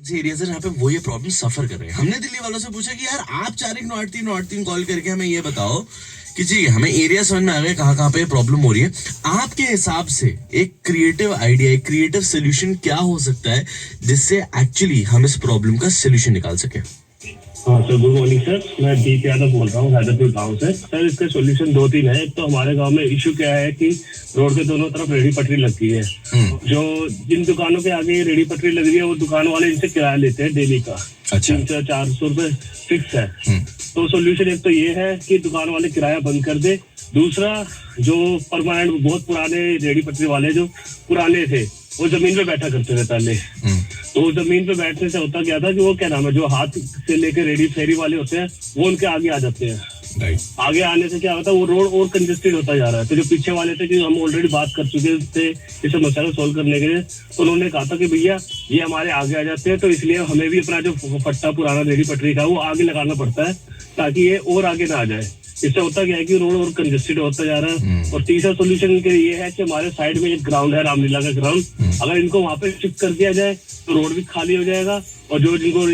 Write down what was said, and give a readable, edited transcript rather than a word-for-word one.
Areas है जहाँ पे वो ये प्रॉब्लम सफर कर रहे हैं। हमने दिल्ली वालों से पूछा कि यार आप 4193 कॉल करके हमें ये बताओ कि जी हमें एरिया समझ में आ गया कहाँ कहाँ पे प्रॉब्लम हो रही है, आपके हिसाब से एक क्रिएटिव आइडिया, एक क्रिएटिव सोल्यूशन क्या हो सकता है जिससे एक्चुअली हम इस प्रॉब्लम का सोल्यूशन निकाल सके। हाँ सर, गुड मॉर्निंग सर। मैं दीप यादव बोल रहा हूँ हैदरपुर गांव से। सर इसका सॉल्यूशन 2-3 है। एक तो हमारे गांव में इशू क्या है कि रोड के दोनों तरफ रेडी पटरी लगी है। जो जिन दुकानों के आगे रेडी पटरी लग रही है वो दुकान वाले इनसे किराया लेते हैं डेली का। अच्छा। 300-400 रुपए फिक्स है। तो सॉल्यूशन एक तो ये है कि दुकान वाले किराया बंद कर दे। दूसरा, जो परमानेंट बहुत पुराने रेडी पटरी वाले जो पुराने थे वो जमीन पे बैठा करते थे पहले। तो जमीन पे बैठने से होता क्या था कि वो क्या नाम है, जो हाथ से लेके रेडी फेरी वाले होते हैं वो उनके आगे आ जाते हैं। आगे आने से क्या होता है, वो रोड और कंजेस्टेड होता जा रहा है। तो जो पीछे वाले थे, कि हम ऑलरेडी बात कर चुके थे इस समस्या को सोल्व करने के लिए, तो उन्होंने कहा था कि भैया ये हमारे आगे आ जाते हैं, तो इसलिए हमें भी अपना जो फट्टा पुराना रेडी पटरी था वो आगे लगाना पड़ता है ताकि ये और आगे ना आ जाए। इससे होता क्या है कि रोड और कंजेस्टेड होता जा रहा है। और तीसरा सोल्यूशन के ये है कि हमारे साइड में एक ग्राउंड है, रामलीला का ग्राउंड, अगर इनको वहां पे शिफ्ट कर दिया जाए तो रोड भी खाली हो जाएगा और जो जिनको